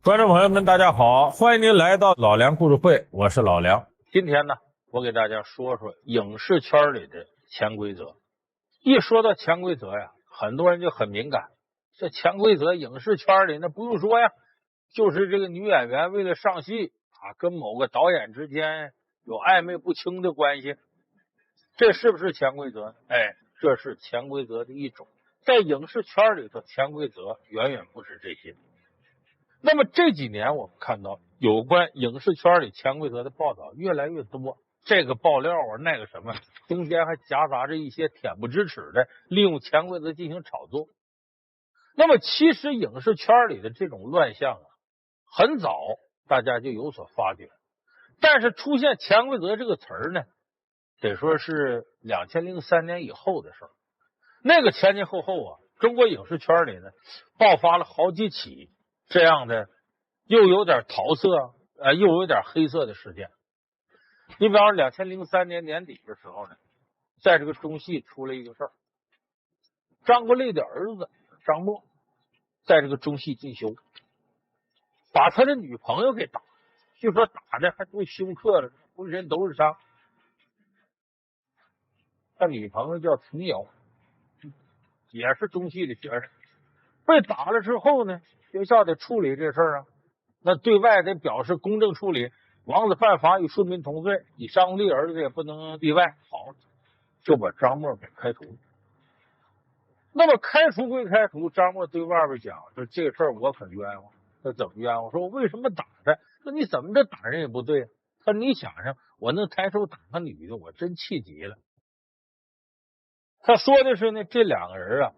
观众朋友们，大家好，欢迎您来到老梁故事会，我是老梁。今天呢，我给大家说说影视圈里的潜规则。一说到潜规则呀，很多人就很敏感。这潜规则，影视圈里那不用说呀，就是这个女演员为了上戏啊，跟某个导演之间有暧昧不清的关系，这是不是潜规则？哎，这是潜规则的一种。在影视圈里头，潜规则远远不止这些。那么这几年我们看到有关影视圈里潜规则的报道越来越多，这个爆料啊，那个什么，中间还夹杂着一些恬不知耻的利用潜规则进行炒作。那么其实影视圈里的这种乱象啊，很早大家就有所发觉，但是出现潜规则这个词儿呢，得说是2003年以后的事儿。那个前前后后啊，中国影视圈里呢爆发了好几起这样的又有点桃色又有点黑色的事件。你比方说2003年年底的时候呢，在这个中戏出了一个事儿，张国立的儿子张默在这个中戏进修，把他的女朋友给打，据说打的还都休克了，浑身都是伤。他女朋友叫陈瑶，也是中戏的学生，被打了之后呢，学校得处理这事儿啊，那对外得表示公正处理，王子犯法与庶民同罪，你张国立儿子也不能例外。好，就把张默给开除。那么开除归开除，张默对外边讲说这个事儿我很冤枉。他怎么冤枉？说我为什么打他？说你怎么着打人也不对。他说你想想，我能抬手打个女的，我真气急了。他说的是呢，这两个人啊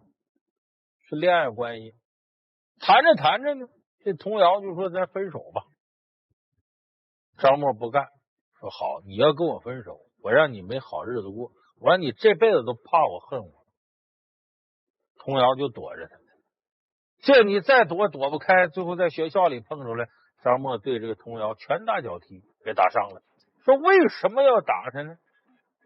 是恋爱关系，谈着谈着呢，这童谣就说咱分手吧。张默不干，说好，你要跟我分手，我让你没好日子过，我让你这辈子都怕我恨我。童谣就躲着他，这你再躲不开，最后在学校里碰出来，张默对这个童谣拳打脚踢，给打伤了。说为什么要打他呢？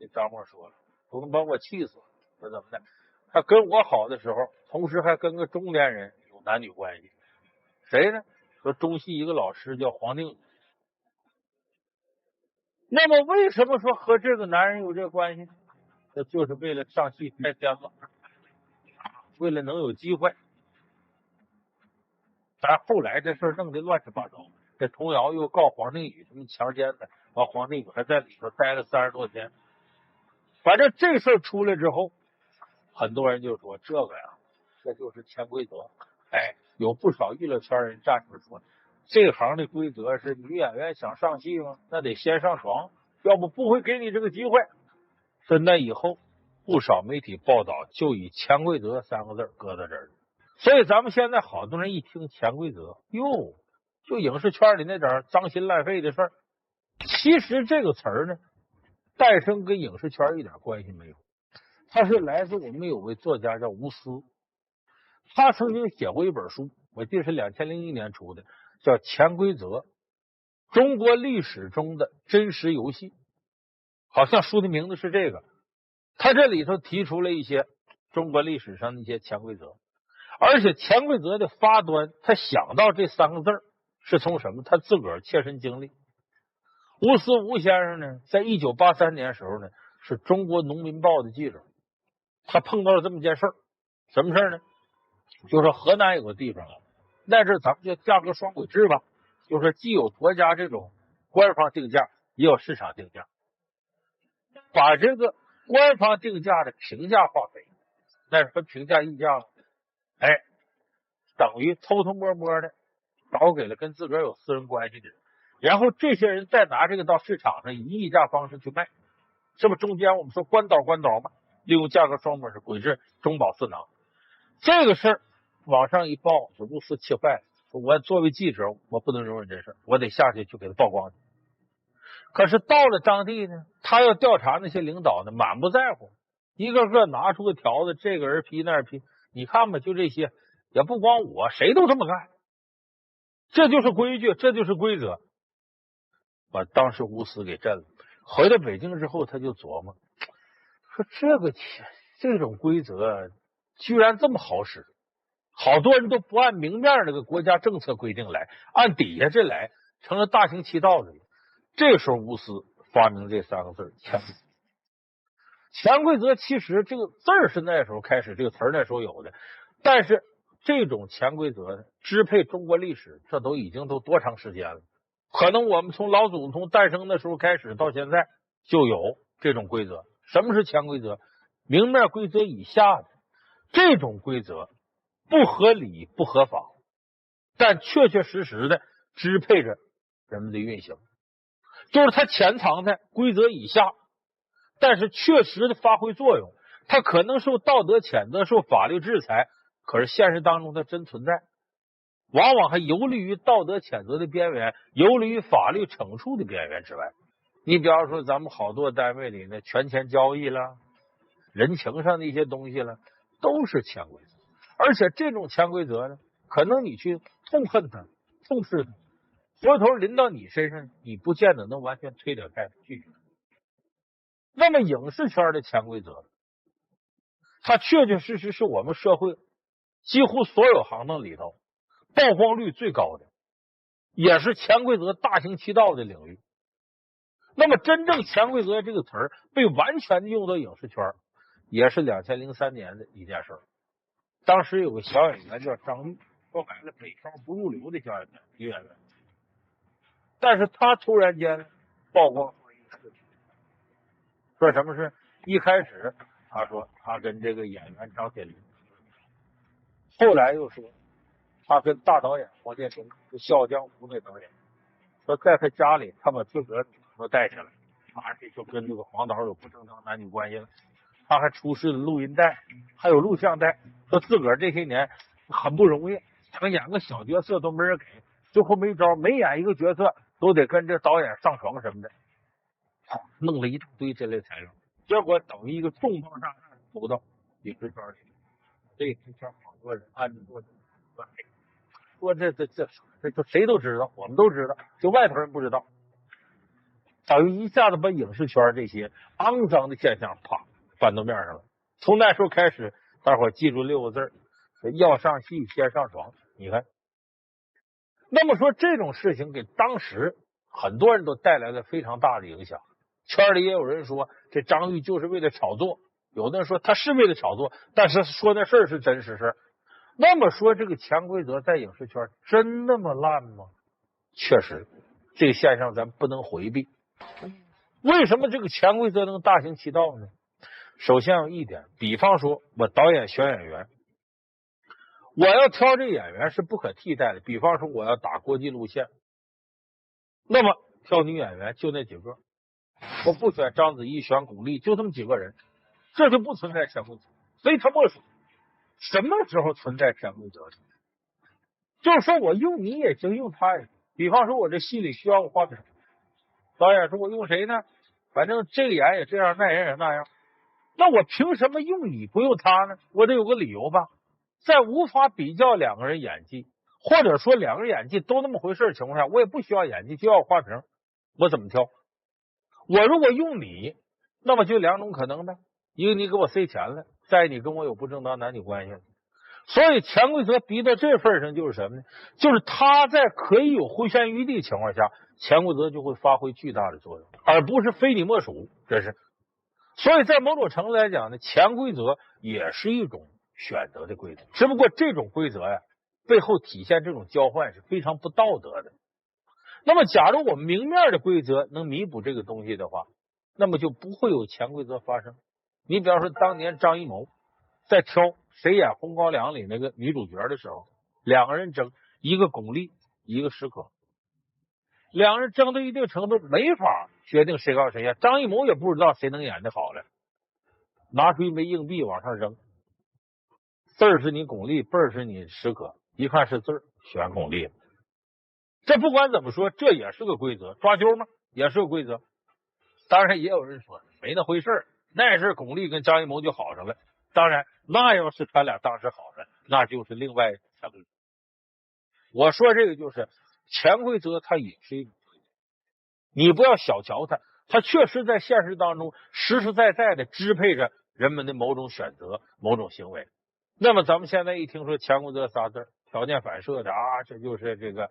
这张默说了，都能把我气死了。说怎么的？他跟我好的时候，同时还跟个中年人有男女关系。谁呢？说中戏一个老师叫黄定宇。那么为什么说和这个男人有这个关系？这就是为了上戏拍片子，为了能有机会。但后来这事儿弄得乱七八糟，这童谣又告黄定宇什么强奸的，完黄定宇还在里头待了30多天。反正这事儿出来之后，很多人就说这个呀，这就是潜规则。哎，有不少娱乐圈人站出来说，这行的规则是女演员想上戏吗？那得先上床，要不会给你这个机会。所以那以后不少媒体报道就以潜规则3个字搁在这儿。所以咱们现在好多人一听潜规则，哟，就影视圈里那点脏心烂肺的事儿。其实这个词儿呢，诞生跟影视圈一点关系没有，它是来自我们有位作家叫吴思，他曾经写过一本书，我记得是2001年出的，叫《潜规则：中国历史中的真实游戏》，好像书的名字是这个。他这里头提出了一些中国历史上的一些潜规则，而且潜规则的发端，他想到这3个字是从什么？他自个儿切身经历。吴思吴先生呢，在1983年的时候呢，是中国农民报的记者，他碰到了这么件事儿。什么事儿呢？就说河南有个地方啊，那阵咱们就价格双轨制吧，就是既有国家这种官方定价，也有市场定价，把这个官方定价的平价化肥，那是分平价溢价了，哎，等于偷偷摸摸的找给了跟自个儿有私人关系的人，然后这些人再拿这个到市场上以溢价方式去卖，这不中间我们说官倒嘛，利用价格双模式轨制中饱私囊。这个事儿往上一报，这吴思气坏了，说我作为记者，我不能容忍这事儿，我得下去就给他曝光去。可是到了当地呢，他要调查那些领导呢，满不在乎，一个个拿出个条子，这个人批那儿批，你看吧，就这些，也不光我，谁都这么干，这就是规矩，这就是规则，把当时吴思给震了。回到北京之后，他就琢磨，说这种规则居然这么好使，好多人都不按明面那个国家政策规定来，按底下这来，成了大行其道的了。这个时候吴思发明这3个字潜规则。潜规则其实这个字儿是那时候开始，这个词儿那时候有的，但是这种潜规则支配中国历史，这都已经多长时间了？可能我们从老祖宗诞生的时候开始到现在就有这种规则。什么是潜规则？明面规则以下的这种规则，不合理不合法，但确确实实的支配着人们的运行，就是它潜藏在规则以下，但是确实的发挥作用。它可能受道德谴责，受法律制裁，可是现实当中它真存在，往往还游离于道德谴责的边缘，游离于法律惩处的边缘之外。你比方说咱们好多单位里呢，权钱交易了，人情上的一些东西了，都是潜规则。而且这种潜规则呢，可能你去痛恨它、痛斥它，回头临到你身上，你不见得能完全推得开拒绝。那么影视圈的潜规则，它确确实实是我们社会几乎所有行当里头曝光率最高的，也是潜规则大行其道的领域。那么真正潜规则这个词儿被完全的用到影视圈，也是2003年的一件事。当时有个小演员叫张玉，说白了北漂不入流的小演员，女演员，但是他突然间曝光出一个事情，说什么事？一开始他说他跟这个演员张铁林，后来又说他跟大导演黄建中，就《笑傲江湖》那导演，说在他家里他把自个儿都带下来，他这就跟这个黄导有不正当男女关系了。他还出示了录音带，还有录像带，说自个儿这些年很不容易，想演个小角色都没人给，最后没招，每演一个角色都得跟这导演上床什么的，弄了一大堆这类材料，结果等于一个重磅炸弹投到影视圈里。这影视圈好多人暗中说这谁都知道，我们都知道，就外头人不知道，等于一下子把影视圈这些肮脏的现象啪搬到面上了。从那时候开始，大伙记住6个字：要上戏先上床。你看，那么说这种事情给当时很多人都带来了非常大的影响。圈里也有人说这张玉就是为了炒作，有的人说他是为了炒作，但是说那事儿是真实事。那么说这个潜规则在影视圈真那么烂吗？确实，这个现象咱不能回避。为什么这个潜规则能大行其道呢？首先有一点，比方说我导演选演员，我要挑这演员是不可替代的。比方说我要打国际路线，那么挑女演员就那几个，我不选章子怡，选巩俐，就这么几个人，这就不存在潜规则，非他莫属。什么时候存在潜规则？就是说我用你也行，用他也行。比方说我这戏里需要个花瓶，导演说我用谁呢？反正这个演也这样，那演也那样，那我凭什么用你不用他呢？我得有个理由吧。在无法比较两个人演技，或者说两个人演技都那么回事的情况下，我也不需要演技，就要花瓶，我怎么挑？我如果用你，那么就2种可能呗，一个你给我塞钱了，再你跟我有不正当男女关系了。所以潜规则逼到这份上就是什么呢？就是他在可以有回旋余地的情况下，潜规则就会发挥巨大的作用，而不是非你莫属。这是，所以在某种程度来讲呢，潜规则也是一种选择的规则，只不过这种规则呀，背后体现这种交换是非常不道德的。那么假如我们明面的规则能弥补这个东西的话，那么就不会有潜规则发生。你比方说当年张艺谋在挑谁演《红高粱》里那个女主角的时候，2个人争，一个巩俐，一个史可，2人争到一定程度没法决定谁高谁下，张艺谋也不知道谁能演得好了，拿出一枚硬币往上扔，字儿是你巩俐，辈儿是你史可，一看是字儿，选巩俐了。这不管怎么说，这也是个规则，抓阄嘛，也是个规则。当然也有人说没那回事儿，那是巩俐跟张艺谋就好上了。当然，那要是他俩当时好上，那就是另外潜规则。我说这个就是潜规则，它也是一种规则，你不要小瞧它，它确实在现实当中实实在在的支配着人们的某种选择、某种行为。那么咱们现在一听说潜规则仨字，条件反射的啊，这就是这个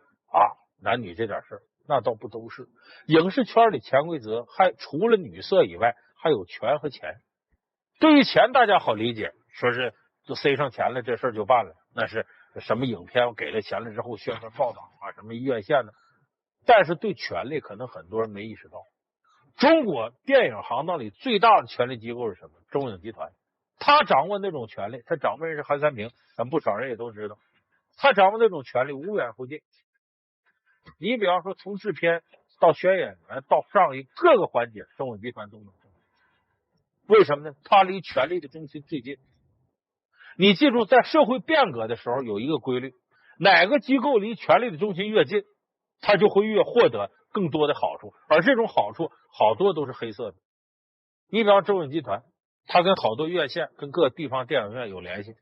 男女这点事儿，那倒不都是。影视圈里潜规则还除了女色以外，还有权和钱。对于钱，大家好理解，说是就塞上钱了，这事儿就办了。那是什么影片我给了钱了之后宣传报道啊，什么院线呢？但是对权力，可能很多人没意识到。中国电影行当里最大的权力机构是什么？中影集团。他掌握那种权力，他掌门人是韩三平，咱不少人也都知道。他掌握那种权力无远弗届。你比方说，从制片到选演员到上映各个环节，中影集团都能做。为什么呢？他离权力的中心最近。你记住，在社会变革的时候有一个规律，哪个机构离权力的中心越近，他就会越获得更多的好处，而这种好处好多都是黑色的。你比方中影集团，他跟好多院线跟各地方电影院有联系，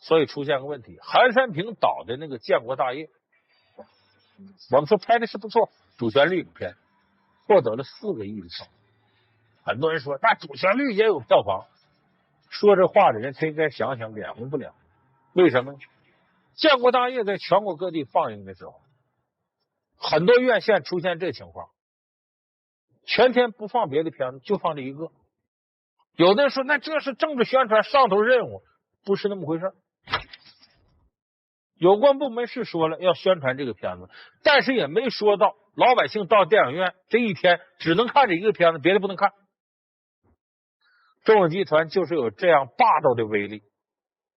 所以出现个问题。韩三平导的那个《建国大业》，我们说拍的是不错，主旋律影片获得了4个亿的票。很多人说那主旋律也有票房，说这话的人他应该想想脸红不了。为什么？《建国大业》在全国各地放映的时候，很多院线出现这情况，全天不放别的片子，就放这一个。有的人说那这是政治宣传上头任务，不是那么回事。有关部门是说了要宣传这个片子，但是也没说到老百姓到电影院这一天只能看这一个片子，别的不能看。中影集团就是有这样霸道的威力，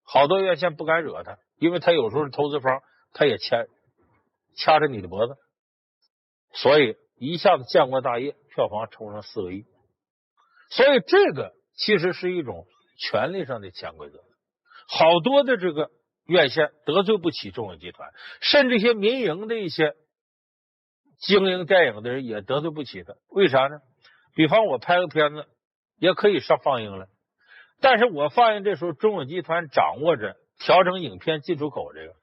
好多院线不敢惹他，因为他有时候是投资方，他也掐着你的脖子，所以一下子《建国大业》票房冲上4个亿。所以这个其实是一种权力上的潜规则，好多的这个院线得罪不起中影集团，甚至一些民营的一些经营电影的人也得罪不起他。为啥呢？比方我拍个片子也可以上放映了，但是我放映这时候中影集团掌握着调整影片进出口这个。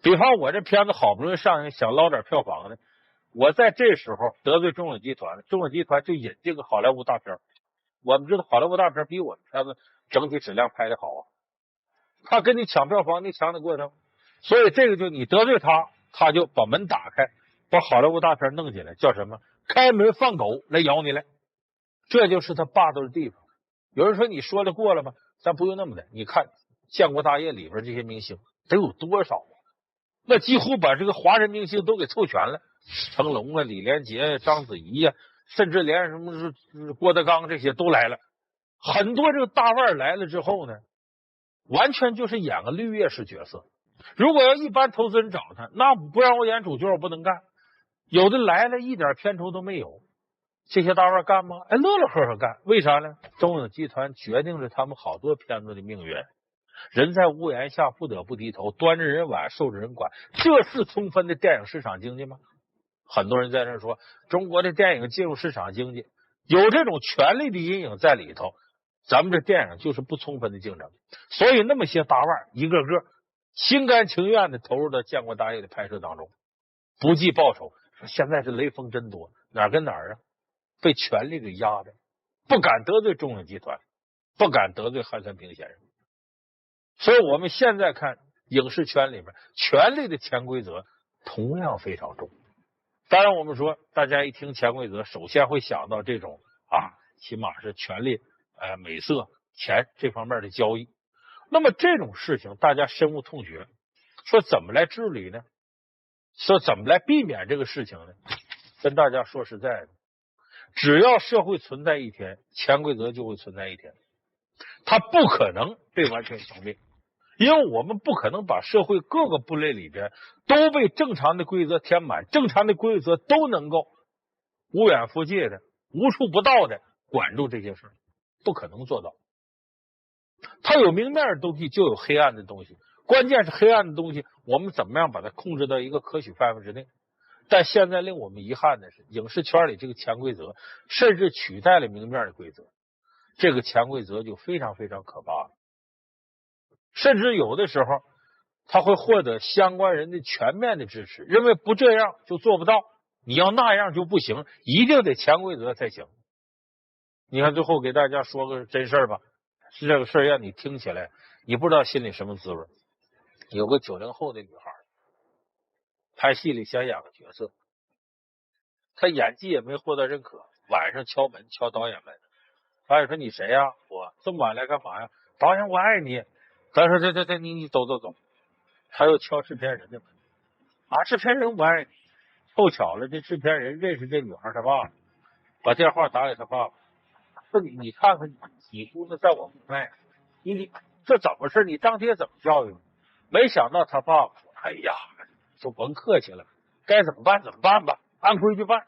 比方我这片子好不容易上映，想捞点票房呢，我在这时候得罪中影集团了，中影集团就引进个好莱坞大片。我们知道好莱坞大片比我们片子整体质量拍的好啊，他跟你抢票房，你抢得过他？所以这个就你得罪他，他就把门打开，把好莱坞大片弄进来，叫什么？开门放狗来咬你来。这就是他霸道的地方。有人说你说的过了吗？咱不用那么的。你看《建国大业》里边这些明星得有多少啊？那几乎把这个华人明星都给凑全了，成龙啊、李连杰、章子怡啊，甚至连什么是郭德纲这些都来了。很多这个大腕来了之后呢，完全就是演个绿叶式角色。如果要一般投资人找他，那不让我演主角我不能干。有的来了一点片酬都没有，这些大腕干吗？哎，乐乐呵呵干。为啥呢？中影集团决定了他们好多片子的命运。人在屋檐下不得不低头，端着人碗受着人管，这是充分的电影市场经济吗？很多人在这说中国的电影进入市场经济，有这种权力的阴影在里头，咱们这电影就是不充分的竞争。所以那么些大腕一个个心甘情愿的投入到《建国大业》的拍摄当中，不计报酬。说现在这雷锋真多，哪儿跟哪儿啊？被权力给压的，不敢得罪中影集团，不敢得罪韩三平先生。所以我们现在看影视圈里面权力的潜规则同样非常重。当然我们说大家一听潜规则首先会想到这种起码是权力美色钱这方面的交易。那么这种事情大家深恶痛绝，说怎么来治理呢？说怎么来避免这个事情呢？跟大家说实在的，只要社会存在一天，潜规则就会存在一天，它不可能被完全消灭。因为我们不可能把社会各个部类里边都被正常的规则填满，正常的规则都能够无远弗届的、无处不到的管住这些事，不可能做到。它有明面的东西，就有黑暗的东西，关键是黑暗的东西我们怎么样把它控制到一个可取范围之内。但现在令我们遗憾的是，影视圈里这个潜规则甚至取代了明面的规则，这个潜规则就非常非常可怕了。甚至有的时候他会获得相关人的全面的支持，认为不这样就做不到，你要那样就不行，一定得潜规则才行。你看最后给大家说个真事儿吧，是这个事儿让你听起来你不知道心里什么滋味。有个90后的女孩，拍戏里想演个角色，她演技也没获得认可，晚上敲门，敲导演门。导演说：“你谁呀？”我这么晚来干嘛呀？导演，我爱你。导演说：“对，你走。”他又敲制片人的门，制片人我爱你。凑巧了，这制片人认识这女孩他爸爸，把电话打给他爸爸，说：“你看看你姑娘在我门外，你这怎么回事？你当爹怎么教育你？”没想到他爸爸说：“哎呀，就甭客气了，该怎么办怎么办吧，按规矩办。”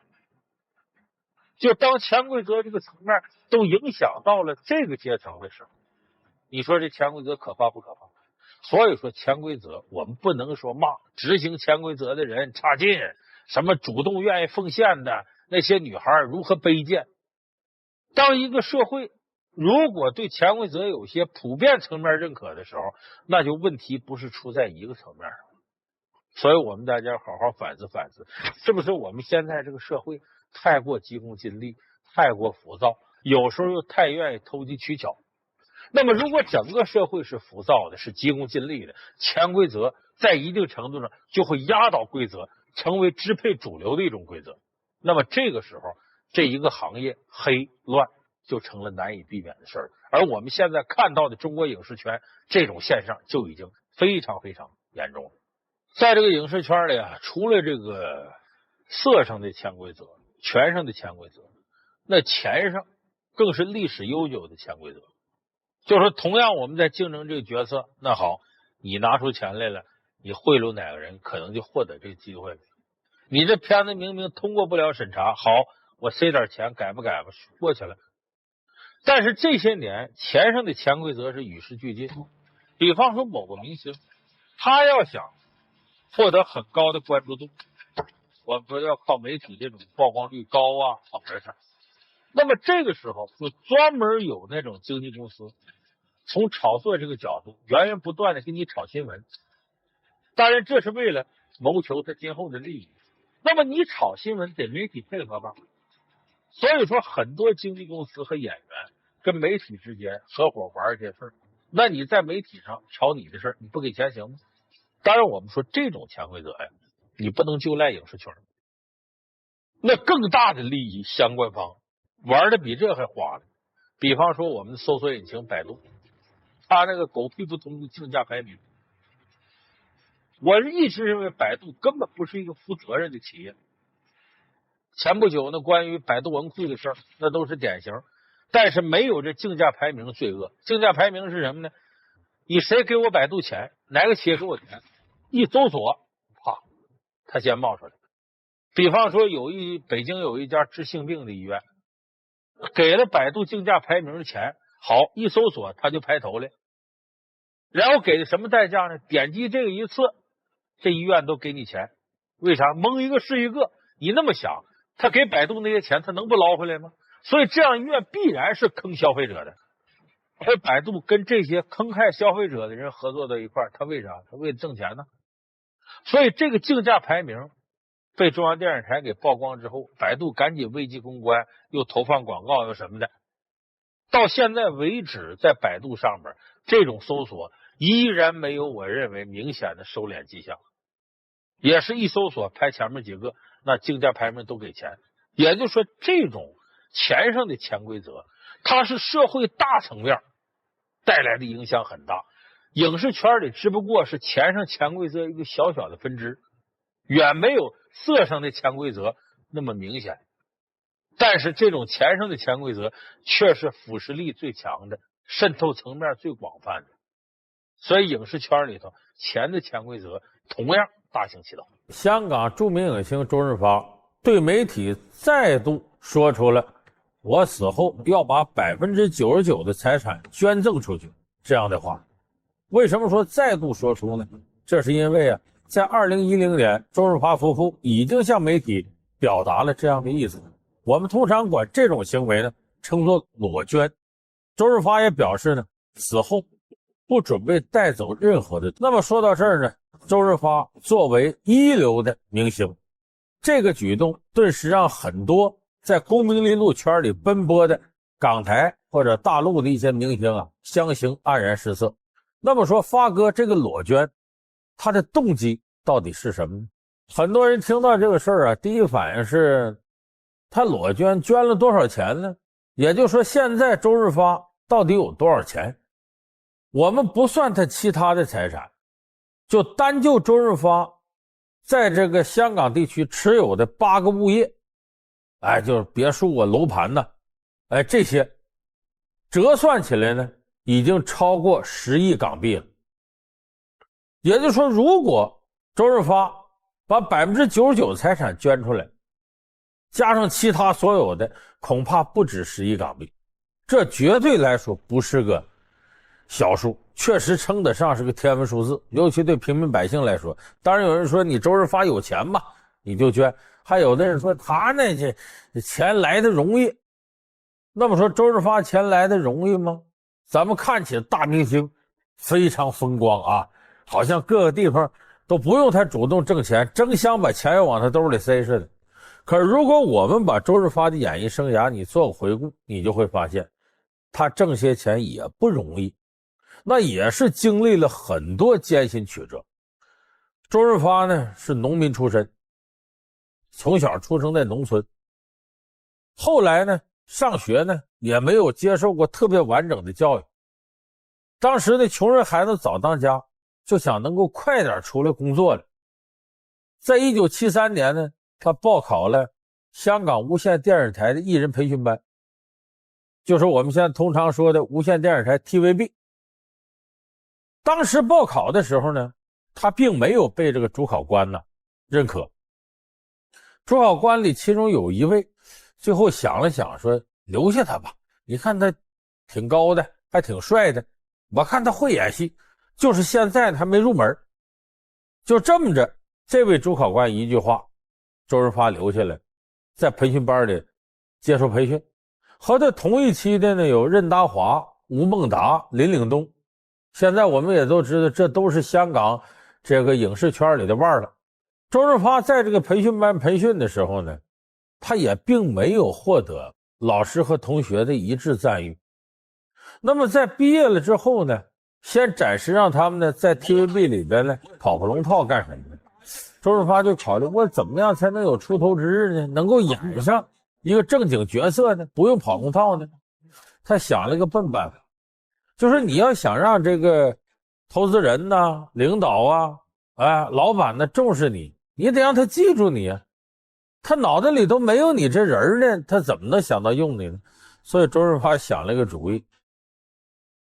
就当潜规则这个层面都影响到了这个阶层的时候，你说这潜规则可怕不可怕？所以说潜规则我们不能说骂执行潜规则的人差劲，什么主动愿意奉献的那些女孩如何卑贱。当一个社会如果对潜规则有些普遍层面认可的时候，那就问题不是出在一个层面上。所以我们大家好好反思反思，是不是我们现在这个社会太过急功近利，太过浮躁，有时候又太愿意投机取巧。那么如果整个社会是浮躁的，是急功近利的，潜规则在一定程度上就会压倒规则，成为支配主流的一种规则。那么这个时候这一个行业黑乱就成了难以避免的事儿。而我们现在看到的中国影视圈这种现象就已经非常非常严重了。在这个影视圈里啊，除了这个色上的潜规则，权上的潜规则，那钱上更是历史悠久的潜规则。就是说同样我们在竞争这个角色，那好，你拿出钱来了，你贿赂哪个人可能就获得这个机会了。你这片子明明通过不了审查，好，我塞点钱改吧过去了。但是这些年钱上的潜规则是与时俱进。比方说某个明星，他要想获得很高的关注度，我们说要靠媒体这种曝光率高啊好事。那么这个时候就专门有那种经纪公司从炒作这个角度源源不断的给你炒新闻，当然这是为了谋求他今后的利益。那么你炒新闻得媒体配合吧，所以说很多经纪公司和演员跟媒体之间合伙玩这些事儿，那你在媒体上炒你的事儿，你不给钱行吗？当然我们说这种潜规则呀，你不能就赖影视圈，那更大的利益相关方玩的比这还花呢。比方说我们的搜索引擎百度，他那个狗屁不通的竞价排名，我一直认为百度根本不是一个负责任的企业。前不久呢，关于百度文库的事儿，那都是典型，但是没有这竞价排名罪恶。竞价排名是什么呢？你谁给我百度钱，哪个企业给我钱，一搜索，啪，他先冒出来。比方说北京有一家治性病的医院，给了百度竞价排名的钱，好，一搜索他就排头来。然后给的什么代价呢？点击这个一次，这医院都给你钱。为啥？蒙一个是一个。你那么想，他给百度那些钱，他能不捞回来吗？所以这样医院必然是坑消费者的。而百度跟这些坑害消费者的人合作到一块儿，他为啥？他为了挣钱呢。所以这个竞价排名被中央电视台给曝光之后，百度赶紧危机公关，又投放广告又什么的。到现在为止，在百度上面这种搜索依然没有我认为明显的收敛迹象，也是一搜索排前面几个，那竞价排名都给钱。也就是说，这种钱上的潜规则，它是社会大层面带来的影响很大。影视圈里只不过是钱上潜规则一个小小的分支，远没有色上的潜规则那么明显。但是这种钱上的潜规则却是腐蚀力最强的，渗透层面最广泛的。所以影视圈里头钱的潜规则同样大行其道。香港著名影星周润发对媒体再度说出了我死后要把99%的财产捐赠出去这样的话。为什么说再度说出呢？这是因为在2010年周润发夫妇已经向媒体表达了这样的意思。我们通常管这种行为呢称作裸捐。周润发也表示呢，死后不准备带走任何的。那么说到这儿呢，周润发作为一流的明星，这个举动顿时让很多在功名利禄圈里奔波的港台或者大陆的一些明星相形黯然失色。那么说发哥这个裸捐，他的动机到底是什么呢？很多人听到这个事儿啊，第一反应是他裸捐捐了多少钱呢？也就是说现在周润发到底有多少钱？我们不算他其他的财产，就单就周润发在这个香港地区持有的8个物业，就是别墅啊、楼盘呢，这些折算起来呢，已经超过10亿港币了。也就是说，如果周润发把99%的财产捐出来，加上其他所有的，恐怕不止10亿港币，这绝对来说不是个小数，确实称得上是个天文数字，尤其对平民百姓来说。当然有人说你周润发有钱嘛，你就捐，还有的人说他那钱来的容易。那么说周润发钱来的容易吗？咱们看起大明星非常风光啊，好像各个地方都不用他主动挣钱，争相把钱要往他兜里塞似的。可是如果我们把周润发的演艺生涯你做个回顾，你就会发现他挣些钱也不容易，那也是经历了很多艰辛曲折。周润发呢是农民出身，从小出生在农村，后来呢上学呢也没有接受过特别完整的教育。当时的穷人孩子早当家，就想能够快点出来工作了。在1973年呢，他报考了香港无线电视台的艺人培训班，就是我们现在通常说的无线电视台 TVB。 当时报考的时候呢，他并没有被这个主考官呢认可。主考官里其中有一位最后想了想说，留下他吧，你看他挺高的，还挺帅的，我看他会演戏，就是现在还没入门。就这么着，这位主考官一句话，周润发留下来，在培训班里接受培训。和他同一期的呢有任达华、吴孟达、林岭东。现在我们也都知道，这都是香港这个影视圈里的腕了。周润发在这个培训班培训的时候呢，他也并没有获得老师和同学的一致赞誉。那么在毕业了之后呢，先暂时让他们呢在 TVB 里边呢跑龙套干什么呢？周润发就考虑，我怎么样才能有出头之日呢？能够演上一个正经角色呢？不用跑龙套呢？他想了个笨办法，就是你要想让这个投资人呢、领导啊、老板呢重视你，你得让他记住你啊。他脑袋里都没有你这人呢，他怎么能想到用你呢？所以周润发想了个主意，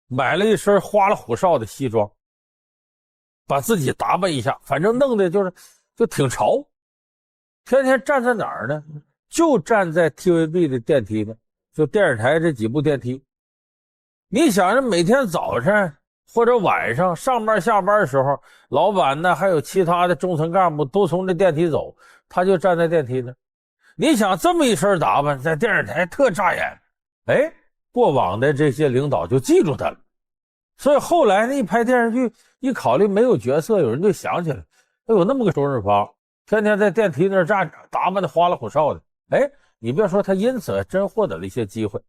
买了一身花里胡哨的西装，把自己打扮一下，反正弄的就挺潮。天天站在哪儿呢？就站在 TVB 的电梯呢，就电视台这几部电梯。你想着每天早晨或者晚上上班下班的时候，老板呢还有其他的中层干部都从这电梯走，他就站在电梯呢。你想这么一身打扮在电视台特扎眼，过往的这些领导就记住他了。所以后来呢一拍电视剧，一考虑没有角色，有人就想起来，有那么个周润发，天天在电梯那儿站着，打扮的花里胡哨的。你别说，他因此真获得了一些机会。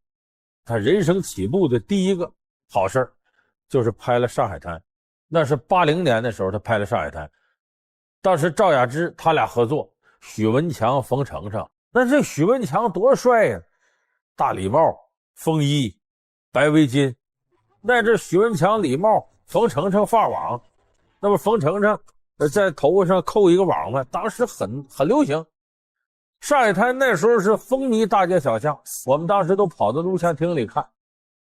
他人生起步的第一个好事就是拍了《上海滩》，那是80年的时候他拍了《上海滩》，当时赵雅芝他俩合作，许文强、冯程程。那这许文强多帅呀，大礼帽、风衣、白围巾。那这许文强礼帽，冯程程发网，那么冯程程在头发上扣一个网嘛，当时很流行。上海滩那时候是风靡大街小巷，我们当时都跑到录像厅里看。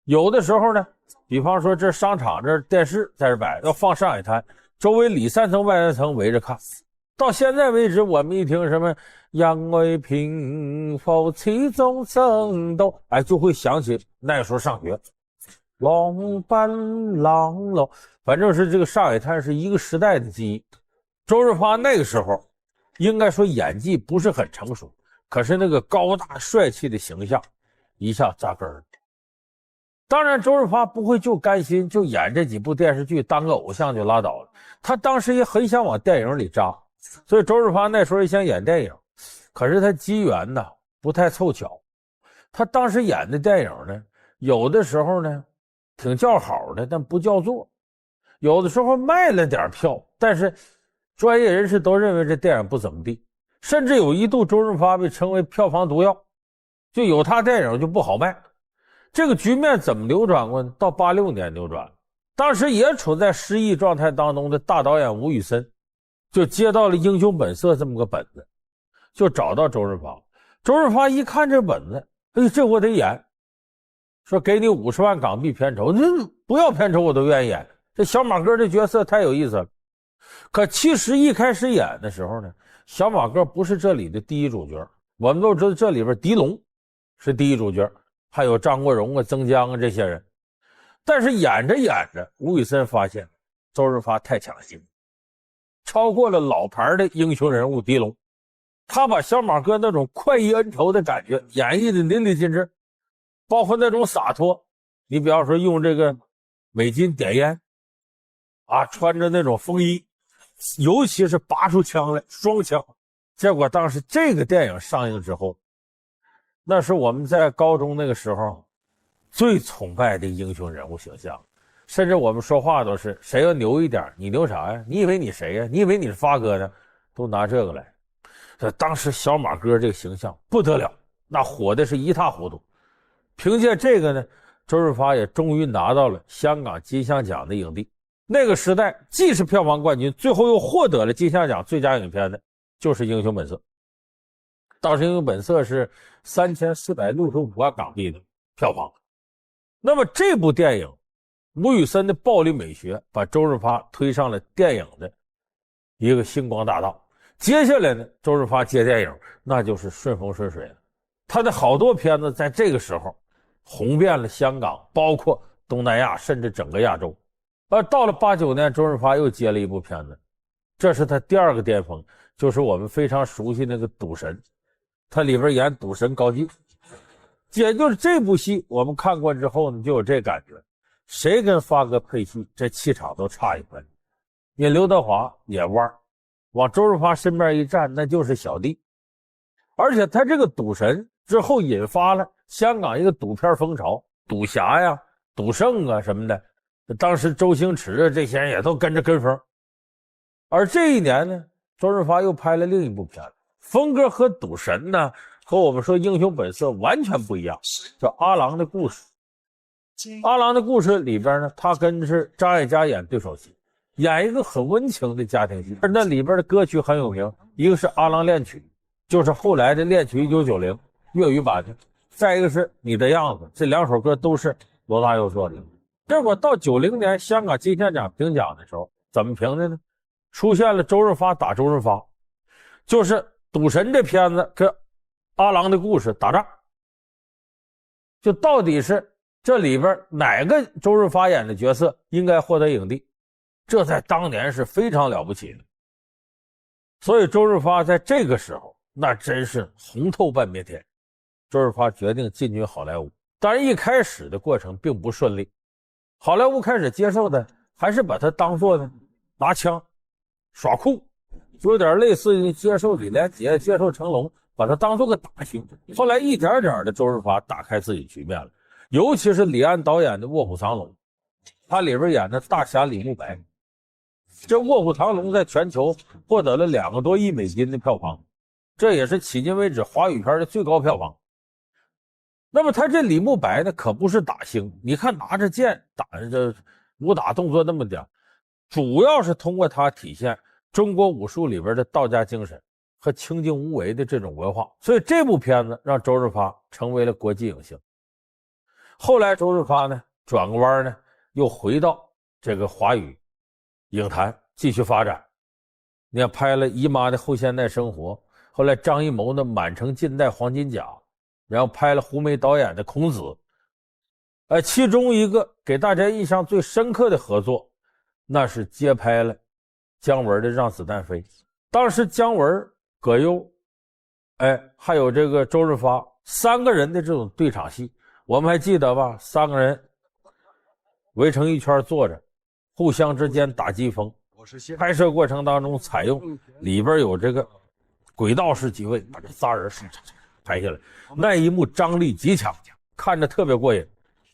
有的时候呢，比方说这商场这电视在这摆，要放上海滩，周围里3层外3层围着看。到现在为止，我们一听什么让爱平复其中争斗，就会想起那时候上学浪奔浪喽，反正是这个上海滩是一个时代的记忆。周润发那个时候应该说演技不是很成熟，可是那个高大帅气的形象一下扎根了。当然周润发不会就甘心就演这几部电视剧当个偶像就拉倒了，他当时也很想往电影里扎，所以周润发那时候也想演电影，可是他机缘呢不太凑巧。他当时演的电影呢，有的时候呢挺叫好的，但不叫座；有的时候卖了点票，但是专业人士都认为这电影不怎么地，甚至有一度周润发被称为票房毒药，就有他电影就不好卖。这个局面怎么扭转过呢？到86年扭转，当时也处在失忆状态当中的大导演吴宇森就接到了《英雄本色》这么个本子，就找到周润发。周润发一看这本子，哎，这我得演，说给你50万港币片酬，不要片酬我都愿意演。这小马哥这角色太有意思了。可其实一开始演的时候呢，小马哥不是这里的第一主角。我们都知道这里边狄龙是第一主角，还有张国荣啊、曾江啊这些人。但是演着演着，吴宇森发现周润发太抢戏，超过了老牌的英雄人物狄龙。他把小马哥那种快意恩仇的感觉演绎的淋漓尽致，包括那种洒脱。你比方说用这个美金点烟啊，穿着那种风衣，尤其是拔出枪来双枪。结果当时这个电影上映之后，那是我们在高中那个时候最崇拜的英雄人物形象，甚至我们说话都是谁要牛一点，你牛啥呀？你以为你谁呀？你以为你是发哥呢？都拿这个来。当时小马哥这个形象不得了，那火的是一塌糊涂。凭借这个呢，周润发也终于拿到了香港金像奖的影帝。那个时代既是票房冠军，最后又获得了金像奖最佳影片的就是《英雄本色》。当时《英雄本色》是3465万港币的票房。那么这部电影吴宇森的暴力美学把周润发推上了电影的一个星光大道。接下来呢，周润发接电影那就是顺风顺水了。他的好多片子在这个时候红遍了香港，包括东南亚，甚至整个亚洲。而到了89年，周润发又接了一部片子，这是他第二个巅峰，就是我们非常熟悉那个赌神。他里边演赌神高进，也就是这部戏我们看过之后呢，就有这感觉，谁跟发哥配戏这气场都差一分。你刘德华也弯，往周润发身边一站，那就是小弟。而且他这个赌神之后引发了香港一个赌片风潮，赌侠呀、赌圣啊什么的，当时周星驰这些人也都跟着跟风。而这一年呢，周润发又拍了另一部片子，风格和赌神呢和我们说英雄本色完全不一样，叫阿郎的故事。阿郎的故事里边呢，他跟是张艾嘉演对手戏，演一个很温情的家庭戏。而那里边的歌曲很有名，一个是阿郎恋曲，就是后来的恋曲1990粤语版的，再一个是你的样子，这两首歌都是罗大佑做的。结果到90年香港金像奖评奖的时候，怎么评的呢？出现了周润发打周润发，就是赌神这片子跟阿郎的故事打仗，就到底是这里边哪个周润发演的角色应该获得影帝，这在当年是非常了不起的。所以周润发在这个时候那真是红透半边天。周润发决定进军好莱坞，当然一开始的过程并不顺利，好莱坞开始接受的还是把他当作呢拿枪耍酷，有点类似于接受李连杰、接受成龙，把他当作个打星。后来一点点的周润发打开自己局面了，尤其是李安导演的《卧虎藏龙》，他里边演的大侠李慕白。这《卧虎藏龙》在全球获得了2个多亿美金的票房，这也是迄今为止华语片的最高票房。那么他这李慕白呢，可不是打星，你看拿着剑打着武打动作那么点，主要是通过他体现中国武术里边的道家精神和清净无为的这种文化，所以这部片子让周润发成为了国际影星。后来周润发呢转个弯呢，又回到这个华语影坛继续发展。你看拍了《姨妈的后现代生活》，后来张艺谋的《满城尽带黄金甲》，然后拍了胡梅导演的《孔子》。其中一个给大家印象最深刻的合作，那是接拍了姜文的《让子弹飞》。当时姜文、葛优还有这个周润发3个人的这种对场戏，我们还记得吧？3个人围成一圈坐着，互相之间打机锋。拍摄过程当中采用里边有这个轨道式机位，把这仨人拍下来，那一幕张力极强，看着特别过瘾。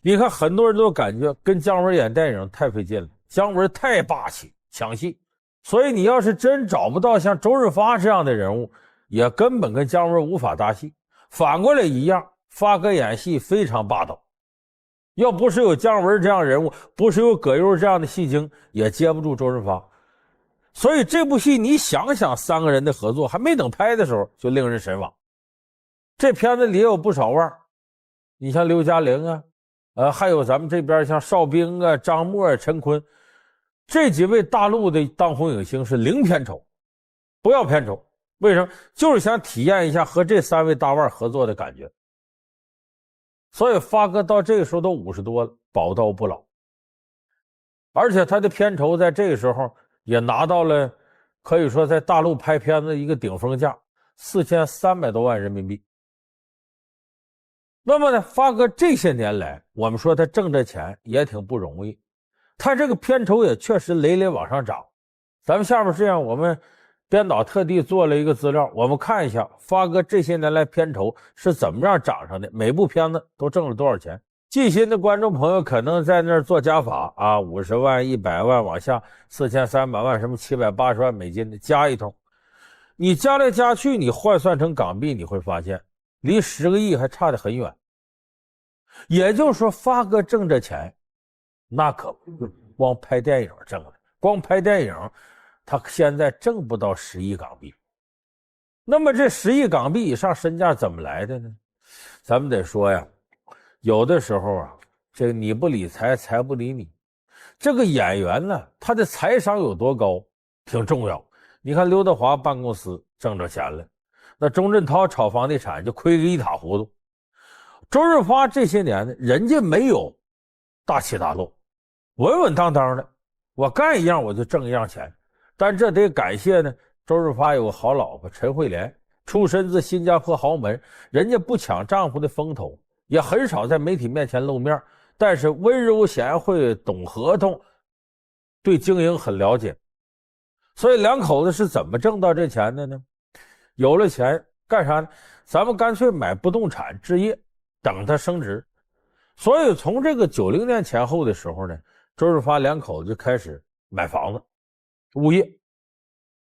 你看很多人都感觉跟姜文演电影太费劲了，姜文太霸气抢戏，所以你要是真找不到像周润发这样的人物，也根本跟姜文无法搭戏。反过来一样，发哥演戏非常霸道，要不是有姜文这样人物，不是有葛优这样的戏精，也接不住周润发。所以这部戏你想想三个人的合作，还没等拍的时候就令人神往。这片子里也有不少腕，你像刘嘉玲啊，还有咱们这边像邵兵啊、张默、陈坤，这几位大陆的当红影星是零片酬，不要片酬。为什么？就是想体验一下和这三位大腕合作的感觉。所以发哥到这个时候都50多了，宝刀不老，而且他的片酬在这个时候也拿到了可以说在大陆拍片子一个顶峰价，4300多万人民币。那么呢，发哥这些年来，我们说他挣这钱也挺不容易，他这个片酬也确实累累往上涨。咱们下面这样，我们编导特地做了一个资料，我们看一下发哥这些年来片酬是怎么样涨上的，每部片子都挣了多少钱。细心的观众朋友可能在那儿做加法啊，50万、100万往下，4300万什么780万美金的加一通，你加来加去，你换算成港币，你会发现离10个亿还差得很远。也就是说，发哥挣这钱，那可不是光拍电影挣的，光拍电影他现在挣不到10亿港币。那么这10亿港币以上身价怎么来的呢？咱们得说呀，有的时候啊，这个你不理财，财不理你。这个演员呢，他的财商有多高挺重要。你看刘德华办公司挣着钱了，那钟镇涛炒房地产就亏个一塌糊涂。周润发这些年呢，人家没有大起大落，稳稳当当的，我干一样我就挣一样钱。但这得感谢呢，周润发有个好老婆陈慧莲，出身自新加坡豪门，人家不抢丈夫的风头，也很少在媒体面前露面，但是温柔贤惠，懂合同，对经营很了解。所以两口子是怎么挣到这钱的呢？有了钱干啥呢？咱们干脆买不动产置业，等它升值。所以从这个90年前后的时候呢，周润发两口子就开始买房子物业，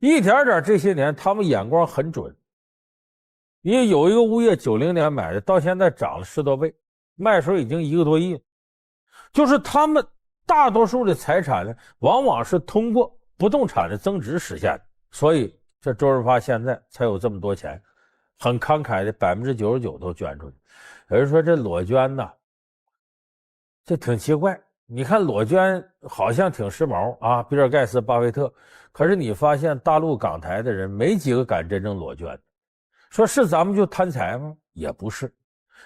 一点点这些年他们眼光很准。因为有一个物业90年买的，到现在涨了10多倍，卖的时候已经1个多亿了。就是他们大多数的财产呢，往往是通过不动产的增值实现的。所以这周润发现在才有这么多钱，很慷慨的99%都捐出去。有人说这裸捐呢，这挺奇怪。你看裸捐好像挺时髦啊，比尔盖茨、巴菲特，可是你发现大陆港台的人没几个敢真正裸捐。说是咱们就贪财吗？也不是，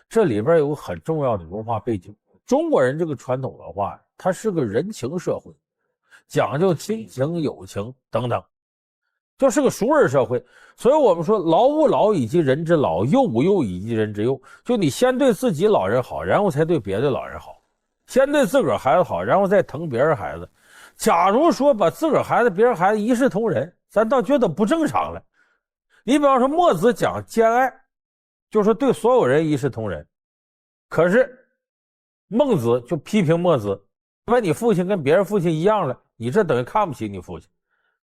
这里边有个很重要的文化背景。中国人这个传统文化，它是个人情社会，讲究亲情、友情等等，就是个熟人社会。所以我们说老吾老以及人之老，幼吾幼以及人之幼，就你先对自己老人好，然后才对别的老人好，先对自个儿孩子好，然后再疼别人孩子。假如说把自个儿孩子别人孩子一视同仁，咱倒觉得不正常了。你比方说墨子讲兼爱，就是对所有人一视同仁，可是孟子就批评墨子，把你父亲跟别人父亲一样了，你这等于看不起你父亲。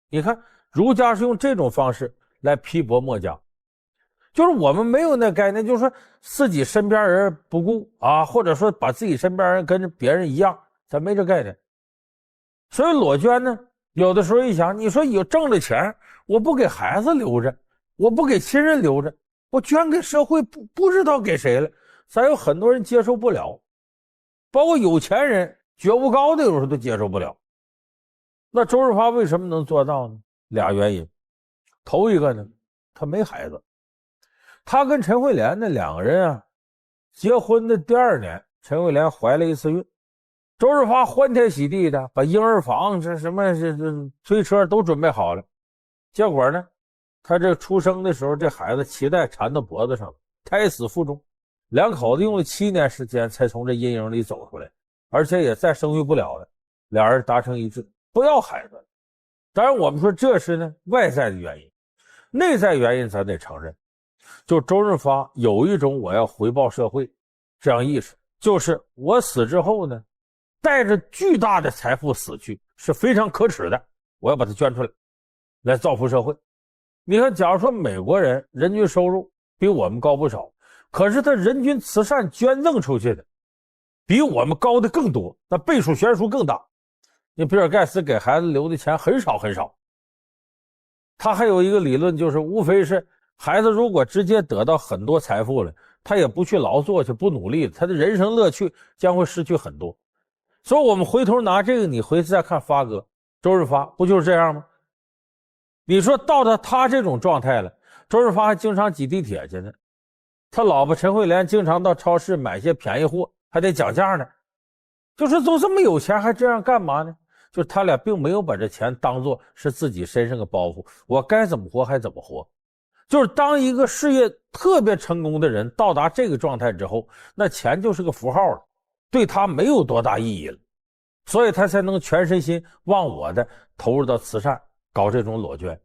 你看儒家是用这种方式来批驳墨家，就是我们没有那概念，就是说自己身边人不顾啊，或者说把自己身边人跟别人一样，咱没这概念。所以裸捐呢，有的时候一想，你说有挣了钱，我不给孩子留着，我不给亲人留着，我捐给社会，不知道给谁了，咱有很多人接受不了，包括有钱人觉悟高的有时候都接受不了。那周润发为什么能做到呢？俩原因。头一个呢，他没孩子，他跟陈慧莲那两个人啊，结婚的第2年，陈慧莲怀了1次孕，周润发欢天喜地的把婴儿房这什么这推车都准备好了，结果呢，他这出生的时候，这孩子脐带缠到脖子上了，胎死腹中，两口子用了7年时间才从这阴影里走出来，而且也再生育不了了，俩人达成一致，不要孩子。当然我们说这是呢外在的原因，内在原因咱得承认，就周润发有一种我要回报社会这样意识，就是我死之后呢，带着巨大的财富死去，是非常可耻的，我要把它捐出来，来造福社会。你看，假如说美国人人均收入比我们高不少，可是他人均慈善捐赠出去的比我们高的更多，那倍数悬殊更大。你比尔盖茨给孩子留的钱很少很少，他还有一个理论，就是无非是孩子如果直接得到很多财富了，他也不去劳作去，不努力，他的人生乐趣将会失去很多。所以我们回头拿这个，你回去再看发哥周润发，不就是这样吗？你说到了他这种状态了，周润发还经常挤地铁去呢，他老婆陈慧莲经常到超市买些便宜货，还得讲价呢。就是都这么有钱还这样干嘛呢？就是他俩并没有把这钱当作是自己身上的包袱，我该怎么活还怎么活。就是当一个事业特别成功的人到达这个状态之后，那钱就是个符号了，对他没有多大意义了，所以他才能全身心忘我的投入到慈善，搞这种裸捐。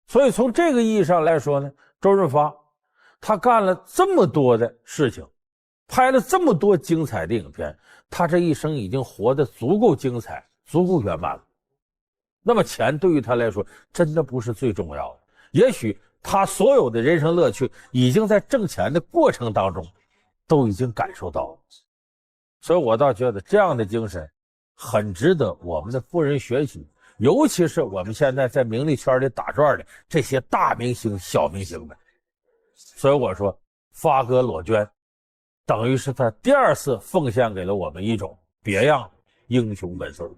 所以从这个意义上来说呢，周润发他干了这么多的事情，拍了这么多精彩的影片，他这一生已经活得足够精彩，足够圆满了。那么钱对于他来说真的不是最重要的，也许他所有的人生乐趣已经在挣钱的过程当中都已经感受到了。所以我倒觉得这样的精神很值得我们的富人学习，尤其是我们现在在名利圈里打转的这些大明星小明星们。所以我说发哥裸捐等于是他第二次奉献给了我们一种别样的英雄本色。